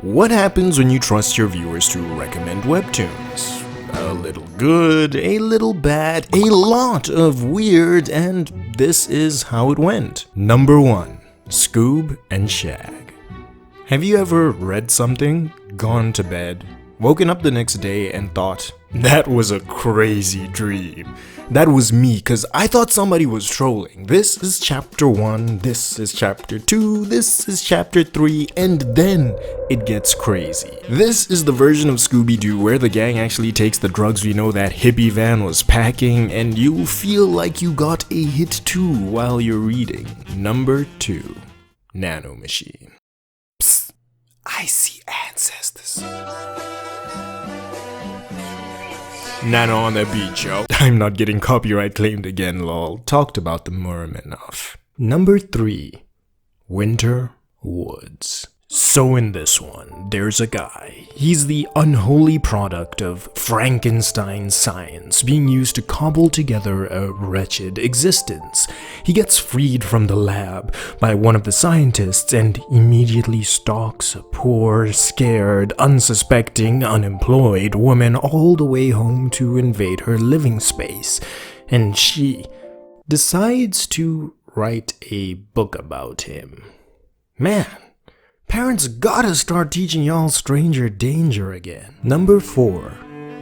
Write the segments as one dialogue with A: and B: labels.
A: What happens when you trust your viewers to recommend webtoons? A little good, a little bad, a lot of weird, and this is how it went. Number 1. Scoob and Shag. Have you ever read something, gone to bed, woken up the next day and thought, that was a crazy dream? That was me, cause I thought somebody was trolling. This is chapter 1, this is chapter 2, this is chapter 3, and then it gets crazy. This is the version of Scooby-Doo where the gang actually takes the drugs we know that hippie van was packing, and you feel like you got a hit too while you're reading. Number 2. Nano Machine. Psst, I see ancestors. Nano on the beach, yo. I'm not getting copyright claimed again, lol. Talked about the merm enough. Number 3. Winter Woods. So in this one, there's a guy. He's the unholy product of Frankenstein science being used to cobble together a wretched existence. He gets freed from the lab by one of the scientists and immediately stalks a poor, scared, unsuspecting, unemployed woman all the way home to invade her living space. And she decides to write a book about him. Man, parents gotta start teaching y'all stranger danger again. Number 4.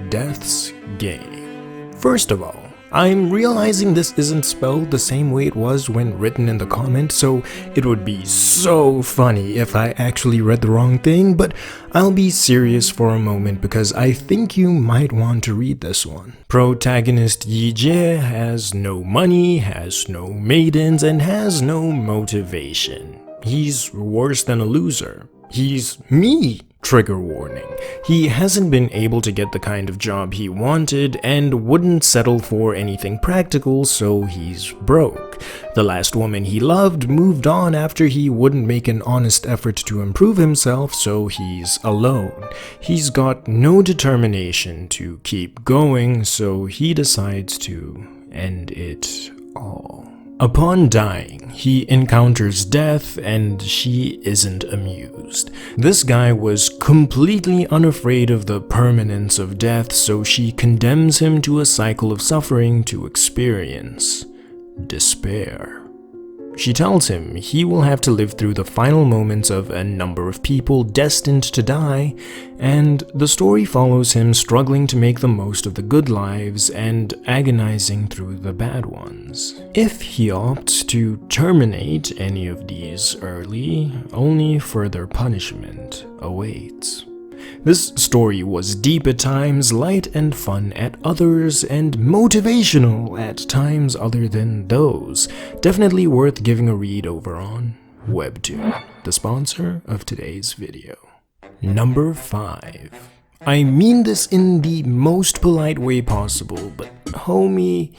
A: Death's Game. First of all, I'm realizing this isn't spelled the same way it was when written in the comment, so it would be so funny if I actually read the wrong thing, but I'll be serious for a moment because I think you might want to read this one. Protagonist Yijie has no money, has no maidens, and has no motivation. He's worse than a loser. He's me, trigger warning. He hasn't been able to get the kind of job he wanted and wouldn't settle for anything practical, so he's broke. The last woman he loved moved on after he wouldn't make an honest effort to improve himself, so he's alone. He's got no determination to keep going, so he decides to end it all. Upon dying, he encounters death and she isn't amused. This guy was completely unafraid of the permanence of death, so she condemns him to a cycle of suffering to experience despair. She tells him he will have to live through the final moments of a number of people destined to die, and the story follows him struggling to make the most of the good lives and agonizing through the bad ones. If he opts to terminate any of these early, only further punishment awaits. This story was deep at times, light and fun at others, and motivational at times other than those. Definitely worth giving a read over on WEBTOON, the sponsor of today's video. Number 5. I mean this in the most polite way possible, but homie,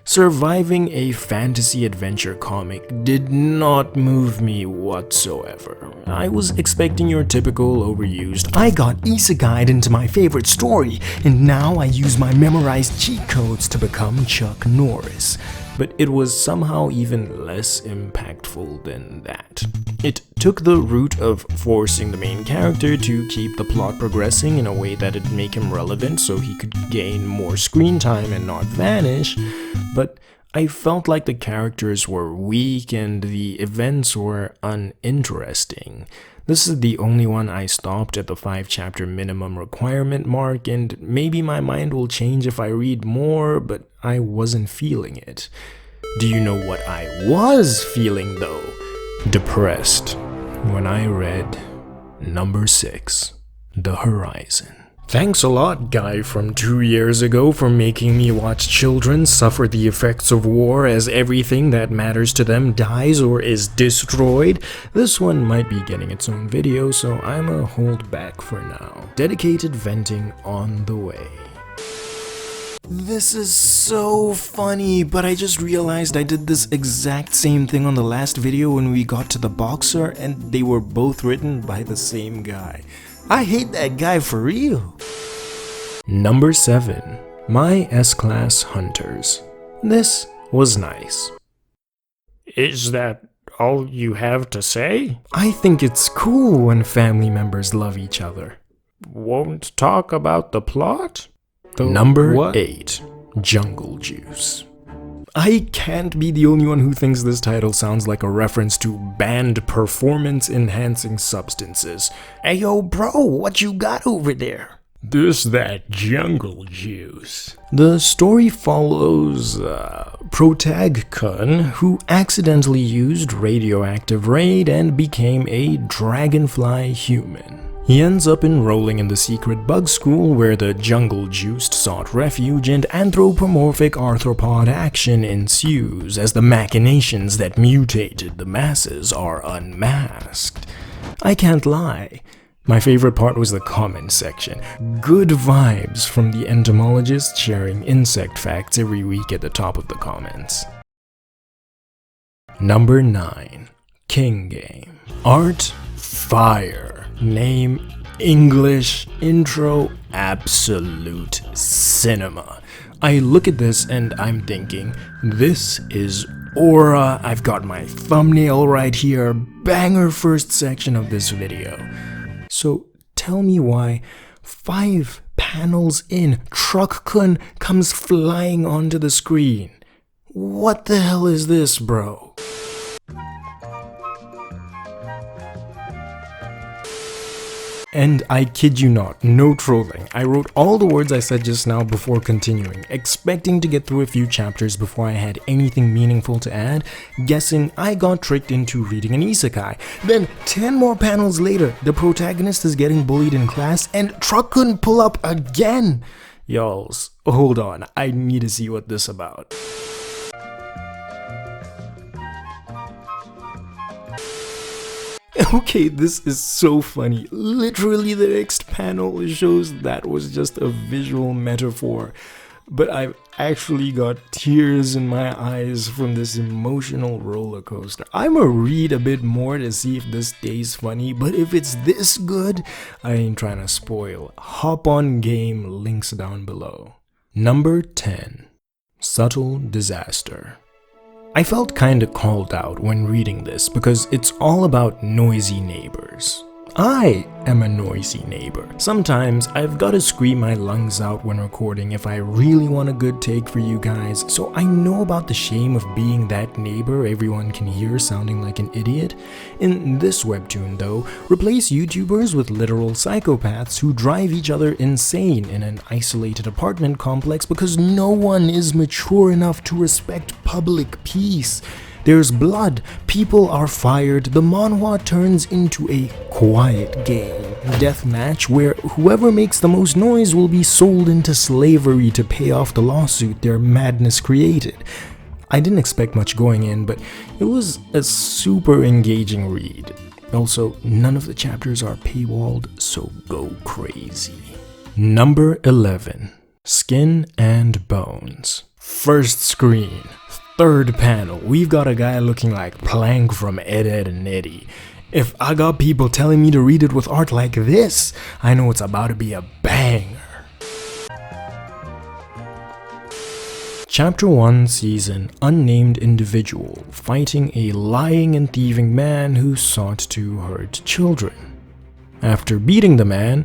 A: surviving a fantasy adventure comic did not move me whatsoever. I was expecting your typical overused, I got isekai'd into my favorite story, and now I use my memorized cheat codes to become Chuck Norris. But it was somehow even less impactful than that. It took the route of forcing the main character to keep the plot progressing in a way that'd make him relevant so he could gain more screen time and not vanish, but I felt like the characters were weak and the events were uninteresting. This is the only one I stopped at the 5-chapter minimum requirement mark, and maybe my mind will change if I read more, but I wasn't feeling it. Do you know what I was feeling though? Depressed when I read number 6, The Horizon. Thanks a lot, guy from 2 years ago, for making me watch children suffer the effects of war as everything that matters to them dies or is destroyed. This one might be getting its own video, so I'ma hold back for now. Dedicated venting on the way. This is so funny, but I just realized I did this exact same thing on the last video when we got to the boxer, and they were both written by the same guy. I hate that guy for real. Number 7. My S-Class Hunters. This was nice. Is that all you have to say? I think it's cool when family members love each other. Won't talk about the plot? Number 8. Jungle Juice. I can't be the only one who thinks this title sounds like a reference to banned performance-enhancing substances. Ayo bro, what you got over there? That jungle juice. The story follows Protag-kun, who accidentally used radioactive raid and became a dragonfly human. He ends up enrolling in the secret bug school where the jungle juiced sought refuge and anthropomorphic arthropod action ensues as the machinations that mutated the masses are unmasked. I can't lie. My favorite part was the comment section. Good vibes from the entomologist sharing insect facts every week at the top of the comments. Number 9. King Game. Art, fire. Name, English. Intro, absolute cinema. I look at this and I'm thinking, this is aura. I've got my thumbnail right here. Banger first section of this video. So tell me why 5 panels in, Truck-kun comes flying onto the screen. What the hell is this, bro? And I kid you not, no trolling. I wrote all the words I said just now before continuing, expecting to get through a few chapters before I had anything meaningful to add, guessing I got tricked into reading an isekai. Then 10 more panels later, the protagonist is getting bullied in class and Truck-kun pull up again. Y'alls, hold on, I need to see what this about. Okay, this is so funny. Literally the next panel shows that was just a visual metaphor. But I've actually got tears in my eyes from this emotional roller coaster. I'ma read a bit more to see if this stays funny, but if it's this good, I ain't trying to spoil. Hop on game, links down below. Number 10. Subtle Disaster. I felt kinda called out when reading this because it's all about noisy neighbors. I am a noisy neighbor. Sometimes I've gotta scream my lungs out when recording if I really want a good take for you guys, so I know about the shame of being that neighbor everyone can hear sounding like an idiot. In this webtoon though, replace YouTubers with literal psychopaths who drive each other insane in an isolated apartment complex because no one is mature enough to respect public peace. There's blood, people are fired, the manhwa turns into a quiet game deathmatch where whoever makes the most noise will be sold into slavery to pay off the lawsuit their madness created. I didn't expect much going in, but it was a super engaging read. Also, none of the chapters are paywalled, so go crazy. Number 11. Skin and Bones. First screen. Third panel, we've got a guy looking like Plank from Ed, Edd n Eddy. If I got people telling me to read it with art like this, I know it's about to be a banger. Chapter 1 sees an unnamed individual fighting a lying and thieving man who sought to hurt children. After beating the man,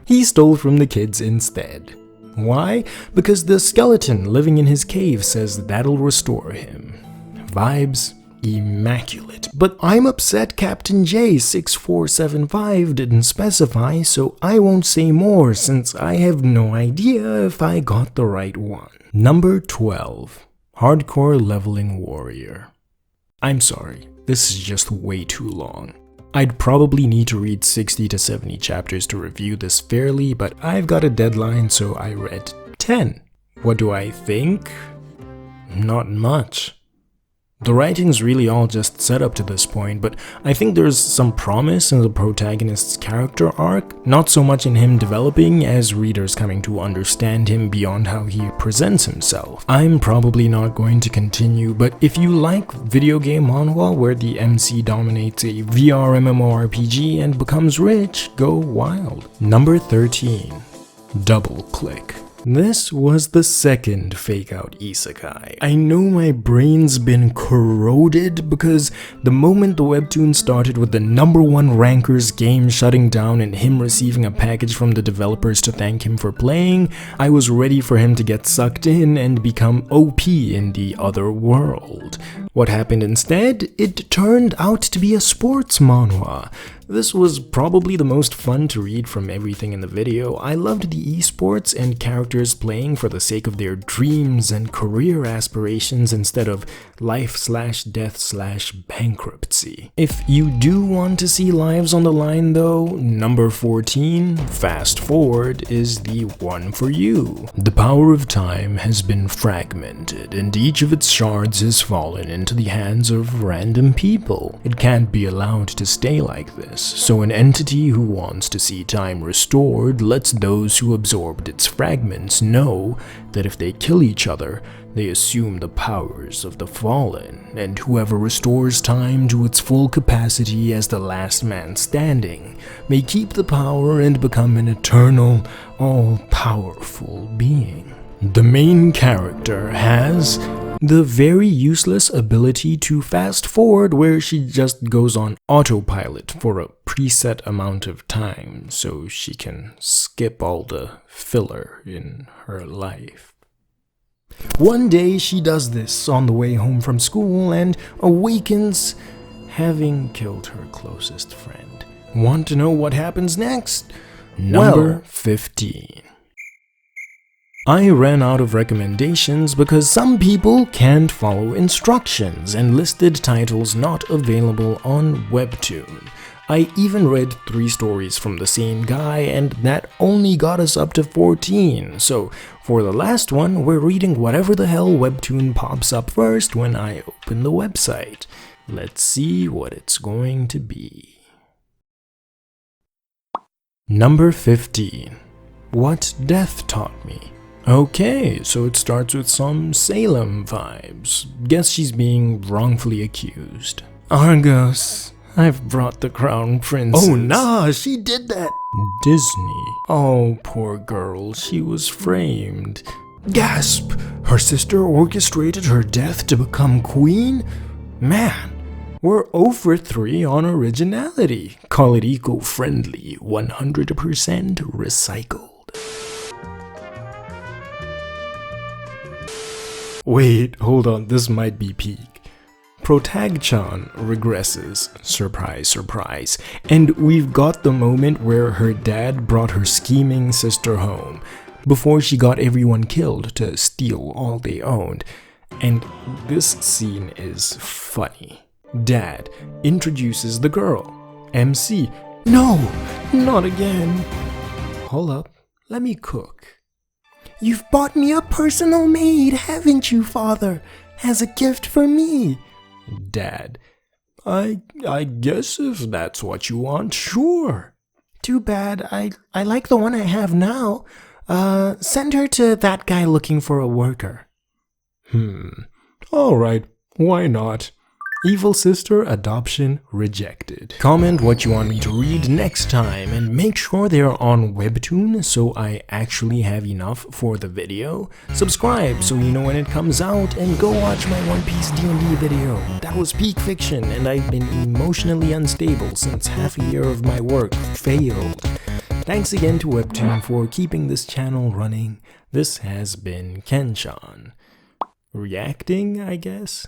A: he stole from the kids instead. Why? Because the skeleton living in his cave says that'll restore him. Vibes immaculate. But I'm upset Captain J6475 didn't specify, so I won't say more since I have no idea if I got the right one. Number 12. Hardcore Leveling Warrior. I'm sorry, this is just way too long. I'd probably need to read 60 to 70 chapters to review this fairly, but I've got a deadline, so I read 10. What do I think? Not much. The writing's really all just set up to this point, but I think there's some promise in the protagonist's character arc, not so much in him developing as readers coming to understand him beyond how he presents himself. I'm probably not going to continue, but if you like video game manhwa where the MC dominates a VR MMORPG and becomes rich, go wild. Number 13. Double Click. This was the second fake-out isekai. I know my brain's been corroded because the moment the webtoon started with the #1 ranker's game shutting down and him receiving a package from the developers to thank him for playing, I was ready for him to get sucked in and become OP in the other world. What happened instead? It turned out to be a sports manhwa. This was probably the most fun to read from everything in the video. I loved the esports and characters playing for the sake of their dreams and career aspirations instead of life/death/bankruptcy. If you do want to see lives on the line though, number 14, Fast Forward, is the one for you. The power of time has been fragmented and each of its shards has fallen into the hands of random people. It can't be allowed to stay like this. So an entity who wants to see time restored lets those who absorbed its fragments know that if they kill each other, they assume the powers of the fallen, and whoever restores time to its full capacity as the last man standing may keep the power and become an eternal, all-powerful being. The main character has the very useless ability to fast forward, where she just goes on autopilot for a preset amount of time so she can skip all the filler in her life. One day she does this on the way home from school and awakens having killed her closest friend. Want to know what happens next? Number 15. I ran out of recommendations because some people can't follow instructions and listed titles not available on WEBTOON. I even read 3 stories from the same guy and that only got us up to 14, so for the last one we're reading whatever the hell WEBTOON pops up first when I open the website. Let's see what it's going to be. Number 15. What Death Taught Me. Okay, so it starts with some Salem vibes. Guess she's being wrongfully accused. Argos, I've brought the crown princess.
B: Oh nah, she did that.
A: Disney. Oh, poor girl, she was framed.
B: Gasp! Her sister orchestrated her death to become queen?
A: Man, we're 0 for 3 on originality. Call it eco-friendly, 100% recycled. Wait, hold on, this might be peak. Protag-chan regresses, surprise, surprise, and we've got the moment where her dad brought her scheming sister home, before she got everyone killed to steal all they owned, and this scene is funny. Dad introduces the girl, MC. No, not again. Hold up, let me cook.
B: You've bought me a personal maid, haven't you, father? As a gift for me.
A: Dad, I guess if that's what you want, sure.
B: Too bad, I like the one I have now. Send her to that guy looking for a worker.
A: Alright, why not? Evil sister adoption rejected. Comment what you want me to read next time and make sure they're on WEBTOON so I actually have enough for the video. Subscribe so you know when it comes out and go watch my One Piece D&D video. That was peak fiction and I've been emotionally unstable since half a year of my work failed. Thanks again to WEBTOON for keeping this channel running. This has been Kenshan. Reacting, I guess?